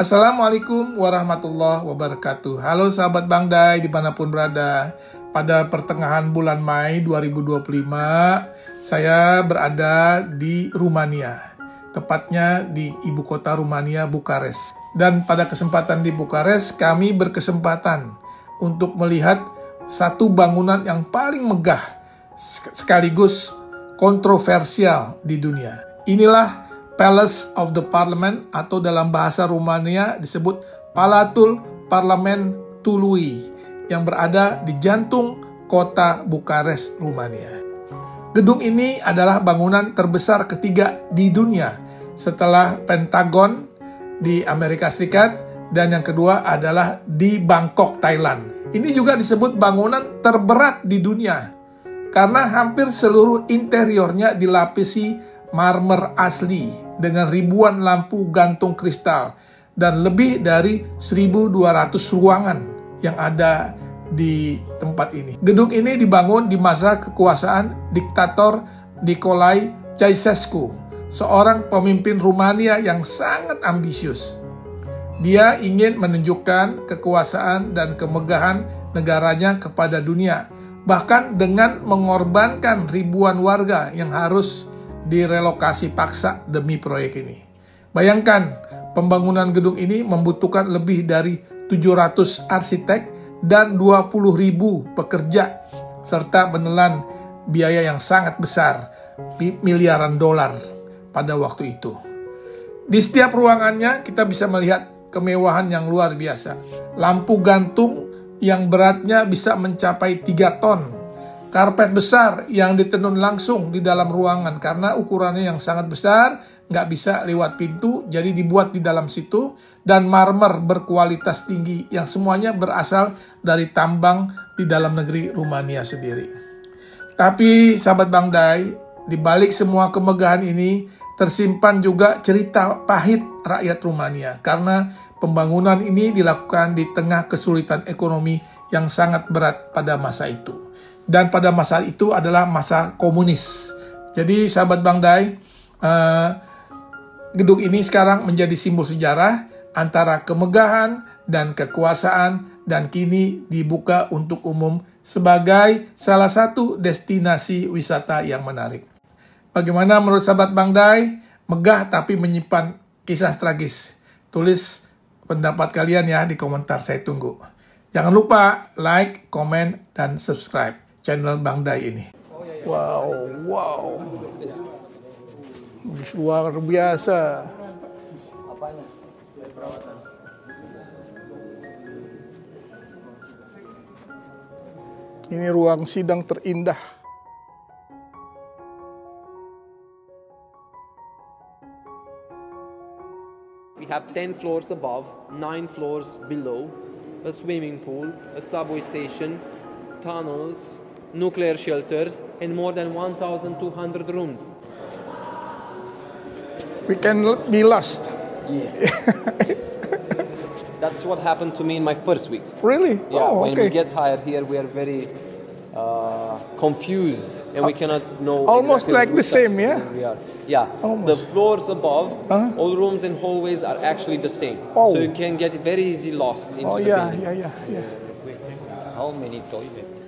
Assalamualaikum warahmatullahi wabarakatuh. Halo sahabat Bang Dai dimanapun berada. Pada pertengahan bulan Mei 2025, saya berada di Rumania. Tepatnya di ibu kota Rumania, Bucharest. Dan pada kesempatan di Bucharest, kami berkesempatan untuk melihat satu bangunan yang paling megah sekaligus kontroversial di dunia. Inilah Palace of the Parliament, atau dalam bahasa Rumania disebut Palatul Parliament Tului, yang berada di jantung kota Bucharest, Rumania. Gedung ini adalah bangunan terbesar ketiga di dunia setelah Pentagon di Amerika Serikat, dan yang kedua adalah di Bangkok, Thailand. Ini juga disebut bangunan terberat di dunia karena hampir seluruh interiornya dilapisi marmer asli dengan ribuan lampu gantung kristal dan lebih dari 1.200 ruangan yang ada di tempat ini. Gedung ini dibangun di masa kekuasaan diktator Nicolae Ceaușescu, seorang pemimpin Rumania yang sangat ambisius. Dia ingin menunjukkan kekuasaan dan kemegahan negaranya kepada dunia, bahkan dengan mengorbankan ribuan warga yang harus direlokasi paksa demi proyek ini. Bayangkan, pembangunan gedung ini membutuhkan lebih dari 700 arsitek dan 20.000 pekerja, serta menelan biaya yang sangat besar, miliaran dolar pada waktu itu. Di setiap ruangannya kita bisa melihat kemewahan yang luar biasa. Lampu gantung yang beratnya bisa mencapai 3 ton. Karpet besar yang ditenun langsung di dalam ruangan karena ukurannya yang sangat besar, nggak bisa lewat pintu, jadi dibuat di dalam situ. Dan marmer berkualitas tinggi yang semuanya berasal dari tambang di dalam negeri Rumania sendiri. Tapi sahabat Bang Dai, di balik semua kemegahan ini tersimpan juga cerita pahit rakyat Rumania karena pembangunan ini dilakukan di tengah kesulitan ekonomi yang sangat berat pada masa itu. Dan pada masa itu adalah masa komunis. Jadi sahabat Bang Dai, gedung ini sekarang menjadi simbol sejarah antara kemegahan dan kekuasaan, dan kini dibuka untuk umum sebagai salah satu destinasi wisata yang menarik. Bagaimana menurut sahabat Bang Dai? Megah tapi menyimpan kisah tragis. Tulis pendapat kalian ya di komentar, saya tunggu. Jangan lupa like, komen, dan subscribe channel Bang Dai ini. Wow. Luar biasa. Ini ruang sidang terindah. We have 10 floors above, 9 floors below, a swimming pool, a subway station, tunnels, nuclear shelters, and more than 1,200 rooms. We can be lost. Yes. That's what happened to me in my first week. Really? Yeah, oh, when okay. we get hired here, we are very confused, and we cannot know almost exactly like the same, yeah? We are. Yeah, almost. The floors above, all rooms and hallways are actually the same. Oh. So you can get very easy lost into the building. Yeah. How many toilets?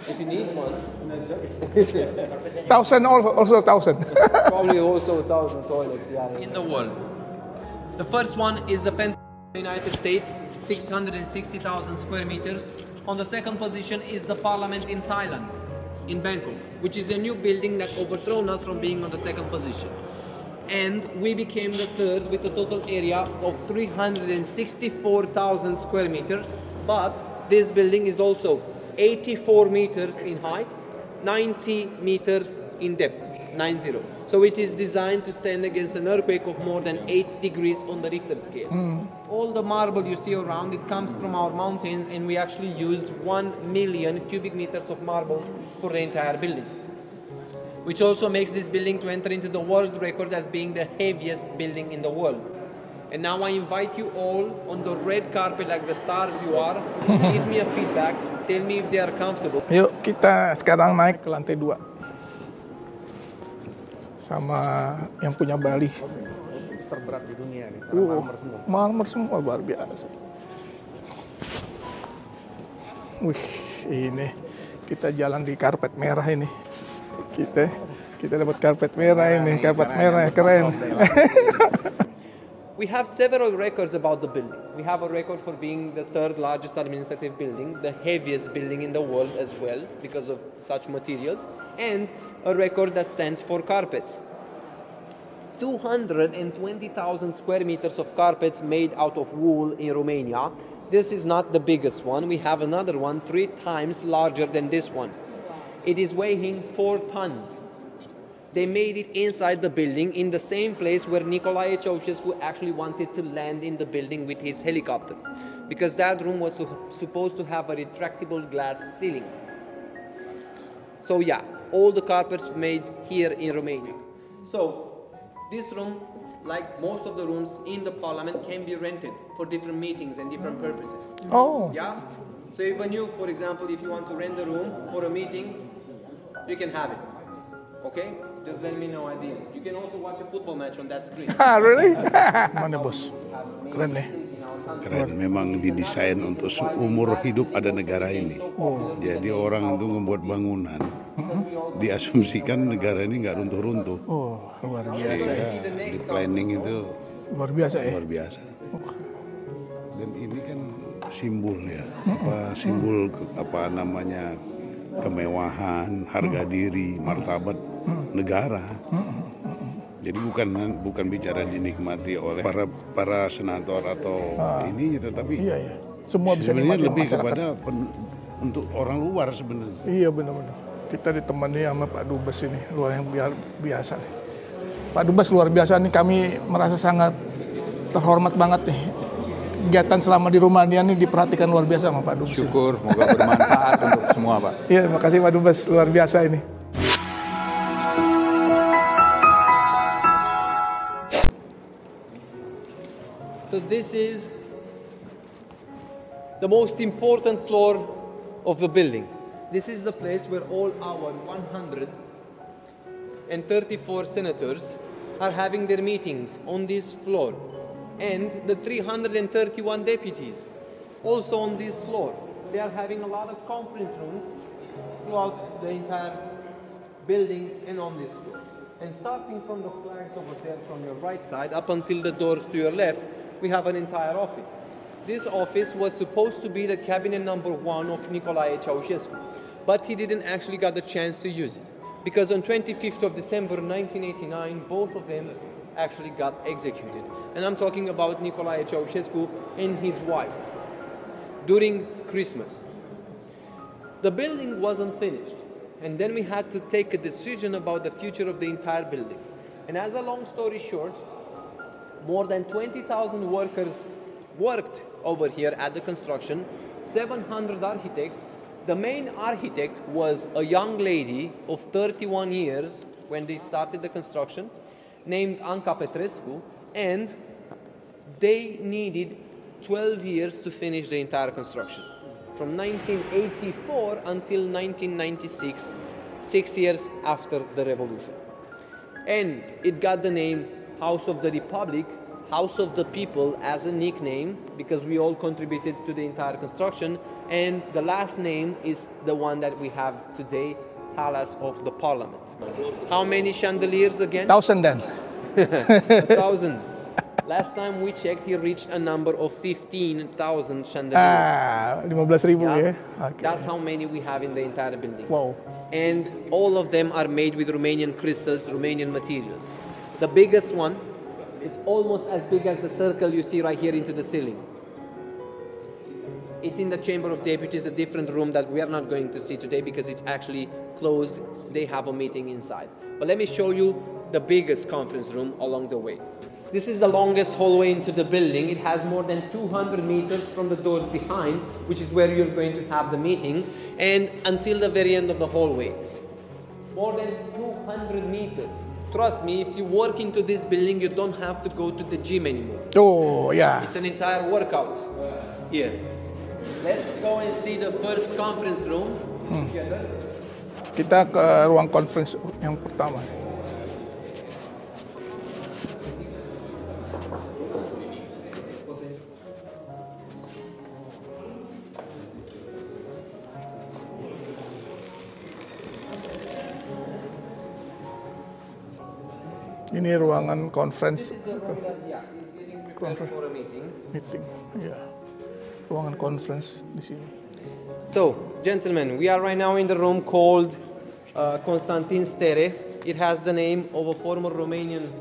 If you need one. 1,000 also 1,000. Probably also 1,000 toilets, yeah. In the world. The first one is the Pentagon in the United States, 660,000 square meters. On the second position is the Parliament in Thailand, in Bangkok, which is a new building that overthrown us from being on the second position. And we became the third with a total area of 364,000 square meters. But this building is also 84 meters in height, 90 meters in depth, 90. So it is designed to stand against an earthquake of more than 8 degrees on the Richter scale. All the marble you see around, it comes from our mountains, and we actually used 1 million cubic meters of marble for the entire building. Which also makes this building to enter into the world record as being the heaviest building in the world. And now I invite you all on the red carpet like the stars you are, give me a feedback, tell me if they are comfortable. Yuk kita sekarang naik ke lantai 2. Sama yang punya Bali. terberat di dunia nih, marmer semua. Marmer semua, luar biasa. Wih, ini kita jalan di karpet merah ini. Kita dapat karpet merah ini, karpet merah keren. We have several records about the building. We have a record for being the third largest administrative building, the heaviest building in the world as well, because of such materials, and a record that stands for carpets. 220,000 square meters of carpets made out of wool in Romania. This is not the biggest one. We have another one 3 times larger than this one. It is weighing 4 tons. They made it inside the building in the same place where Nicolae Ceaușescu actually wanted to land in the building with his helicopter, because that room was supposed to have a retractable glass ceiling. So yeah, all the carpets made here in Romania. So this room, like most of the rooms in the parliament, can be rented for different meetings and different purposes. Oh. Yeah? So even you, for example, if you want to rent a room for a meeting, you can have it. Okay? Just let me know at the end. You can also watch a football match on that screen. Really? Mana bos? Keren nih. Keren, memang didesain untuk seumur hidup ada negara ini. Jadi orang itu membuat bangunan, diasumsikan negara ini nggak runtuh-runtuh. Oh, luar biasa. Di planning itu luar biasa ya. luar biasa. Dan ini kan simbol ya, simbol apa namanya, kemewahan, harga diri, martabat negara. Jadi bukan bicara dinikmati oleh para senator atau ininya, tetapi iya. Semua bisa sebenarnya dinikmati lebih masyarakat. kepada untuk orang luar sebenarnya. Iya benar-benar. Kita ditemani sama Pak Dubes ini, luar yang biasa nih. Pak Dubes luar biasa nih, kami merasa sangat terhormat banget nih. Kegiatan selama di Rumania nih diperhatikan luar biasa sama Pak Dubes. Syukur, semoga bermanfaat untuk semua, Pak. Iya, terima kasih Pak Dubes, luar biasa ini. So this is the most important floor of the building. This is the place where all our 134 senators are having their meetings on this floor, and the 331 deputies also on this floor. They are having a lot of conference rooms throughout the entire building and on this floor. And starting from the flags over there from your right side up until the doors to your left, we have an entire office. This office was supposed to be the cabinet number 1 of Nicolae Ceaușescu, but he didn't actually get the chance to use it, because on 25th of December 1989, both of them actually got executed. And I'm talking about Nicolae Ceaușescu and his wife during Christmas. The building wasn't finished, and then we had to take a decision about the future of the entire building. And as a long story short, more than 20,000 workers worked over here at the construction, 700 architects. The main architect was a young lady of 31 years when they started the construction, named Anca Petrescu, and they needed 12 years to finish the entire construction. From 1984 until 1996, 6 years after the revolution. And it got the name House of the Republic, House of the People as a nickname, because we all contributed to the entire construction, and the last name is the one that we have today, Palace of the Parliament. How many chandeliers again? 1,000 then. 1,000. Last time we checked, he reached a number of 15,000 chandeliers. 15,000 ya. Okay. That's how many we have in the entire building. Wow. And all of them are made with Romanian crystals, Romanian materials. The biggest one, it's almost as big as the circle you see right here into the ceiling. It's in the Chamber of Deputies, a different room that we are not going to see today because it's actually closed. They have a meeting inside. But let me show you the biggest conference room along the way. This is the longest hallway into the building. It has more than 200 meters from the doors behind, which is where you're going to have the meeting, and until the very end of the hallway. More than 200 meters. Trust me, if you walk into this building, you don't have to go to the gym anymore. Oh, yeah. It's an entire workout here. Let's go and see the first conference room together. Kita ke ruang conference yang pertama. Ini ruangan conference. This is a room that is getting prepared for a meeting. Ya. Ruangan conference di sini. So, gentlemen, we are right now in the room called Constantin Stere. It has the name of a former Romanian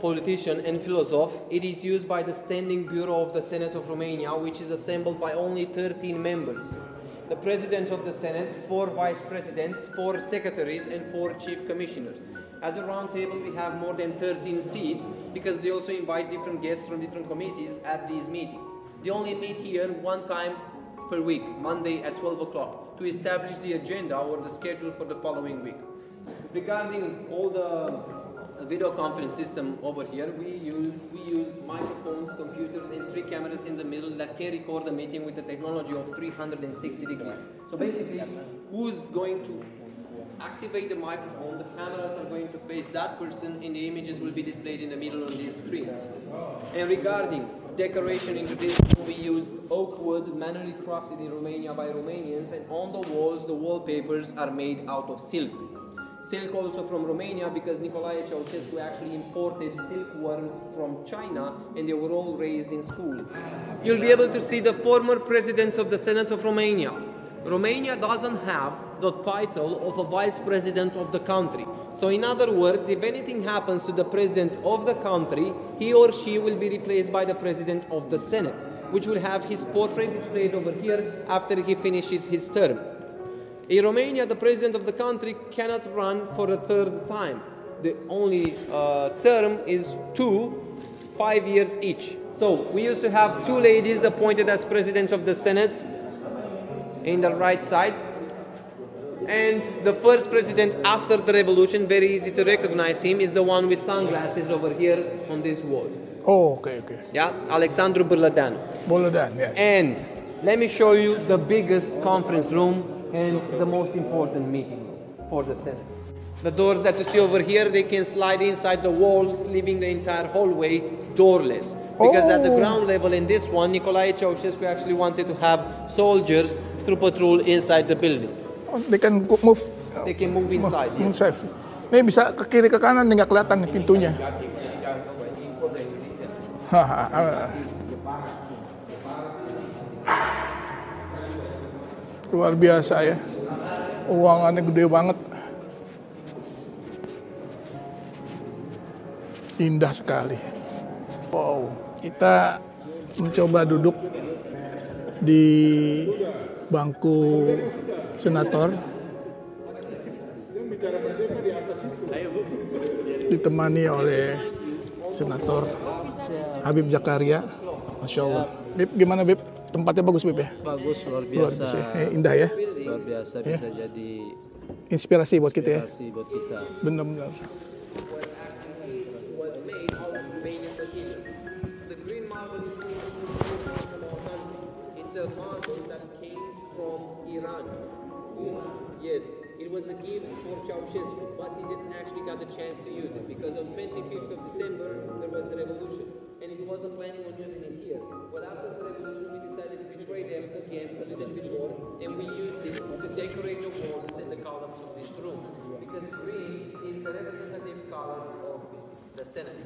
politician and philosopher. It is used by the Standing Bureau of the Senate of Romania, which is assembled by only 13 members. The President of the Senate, 4 Vice Presidents, 4 Secretaries, and 4 Chief Commissioners. At the round table, we have more than 13 seats because they also invite different guests from different committees at these meetings. They only meet here one time per week, Monday at 12 o'clock, to establish the agenda or the schedule for the following week. Regarding all the video conference system over here, we use microphones, computers, and 3 cameras in the middle that can record the meeting with the technology of 360 degrees. So basically, who's going to activate the microphone, the cameras are going to face that person, and the images will be displayed in the middle on these screens. And regarding decoration into this, we used oak wood, manually crafted in Romania by Romanians, and on the walls, the wallpapers are made out of silk. Silk also from Romania because Nicolae Ceaușescu actually imported silkworms from China, and they were all raised in school. You'll be able to see the former presidents of the Senate of Romania. Romania doesn't have the title of a vice president of the country. So in other words, if anything happens to the president of the country, he or she will be replaced by the president of the Senate, which will have his portrait displayed over here after he finishes his term. In Romania, the president of the country cannot run for a 3rd time. The only term is 5 years each. So we used to have 2 ladies appointed as presidents of the Senate in the right side. And the first president after the revolution, very easy to recognize him, is the one with sunglasses over here on this wall. Oh, okay. Yeah, Alexandru Bârlădeanu. Bârlădeanu, yes. And let me show you the biggest conference room and the most important meeting room for the Senate. The doors that you see over here, they can slide inside the walls, leaving the entire hallway doorless. Because at the ground level in this one, Nicolae Ceaușescu actually wanted to have soldiers to patrol inside the building. They can move. They can move inside, yes. Safe. Nih bisa ke kiri ke kanan, nggak kelihatan pintunya. Luar biasa ya. Ruangannya gede banget. Indah sekali. Wow, kita mencoba duduk di bangku senator. Ditemani oleh senator Habib Zakaria. Masya Allah. Bib, gimana Bib? Tempatnya bagus Bib ya? Bagus, luar biasa. Indah ya? Luar biasa, bisa jadi inspirasi buat kita ya? inspirasi buat kita. Benar-benar. It's a marble that came from Iran. Yes, it was a gift for Ceaușescu, but he didn't actually get the chance to use it because on 25th of December there was the revolution, and he wasn't planning on using it here. Well, after the revolution, we decided to betray them again a little bit more, and we used it to decorate the walls and the columns of this room because green is the representative color of the Senate.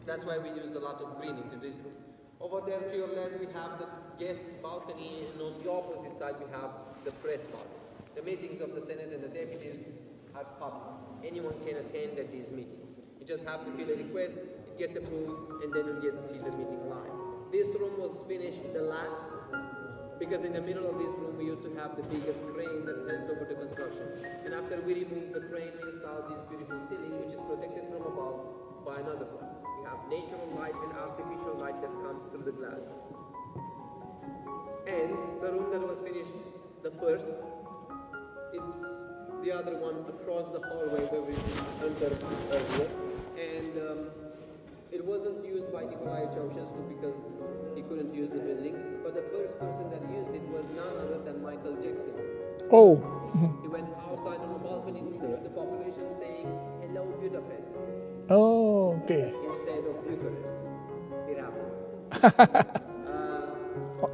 That's why we used a lot of green into this room. Over there to your left we have the guests balcony, and on the opposite side we have the press balcony. The meetings of the Senate and the deputies are public. Anyone can attend at these meetings. You just have to fill a request, it gets approved, and then you'll get to see the meeting live. This room was finished the last because in the middle of this room we used to have the biggest crane that helped over the construction. And after we removed the crane, we installed this beautiful ceiling which is protected from above by another one. We have natural light and artificial light that comes through the glass. And the room that was finished the first, it's the other one across the hallway where we entered earlier. And it wasn't used by Nicolae Ceaușescu because he couldn't use the building, but the first person that used it was none other than Michael Jackson. Oh. He went outside on the balcony to salute the population saying, "Hello Budapest." Oh, okay. Instead of Bucharest. It happened.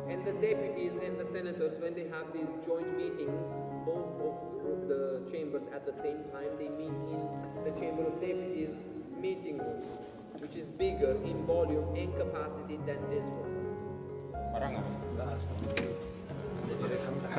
And the deputies and the senators, when they have these joint meetings, both of the chambers at the same time, they meet in the chamber of deputies meeting room, which is bigger in volume and capacity than this one. Marah nggak? Nggak. Ada direkam nggak?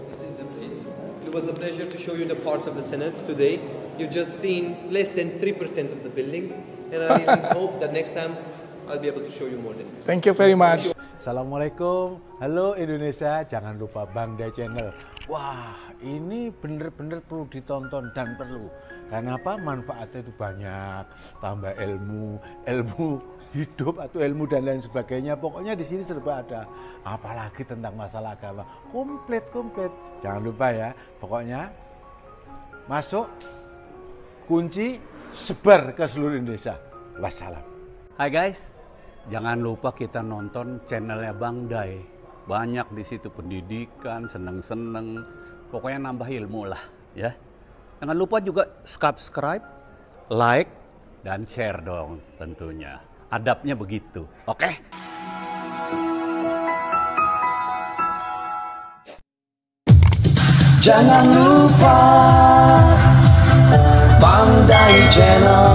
This is the place. It was a pleasure to show you the parts of the Senate today. You've just seen less than 3% of the building, and I really hope that next time I'll be able to show you more than this. Thank you very much. Assalamualaikum, halo Indonesia, jangan lupa Bang Dai channel. Wah, ini bener-bener perlu ditonton dan perlu. Karena apa? Manfaatnya itu banyak, tambah ilmu hidup atau ilmu dan lain sebagainya. Pokoknya di sini serba ada. Apalagi tentang masalah agama, komplit. Jangan lupa ya. Pokoknya masuk, kunci, sebar ke seluruh Indonesia. Wassalam. Hai guys, jangan lupa kita nonton channelnya Bang Dai. Banyak di situ pendidikan, seneng-seneng, pokoknya nambah ilmu lah ya. Jangan lupa juga subscribe, like, dan share dong tentunya. Adabnya begitu, oke? Jangan lupa Bang Dai channel.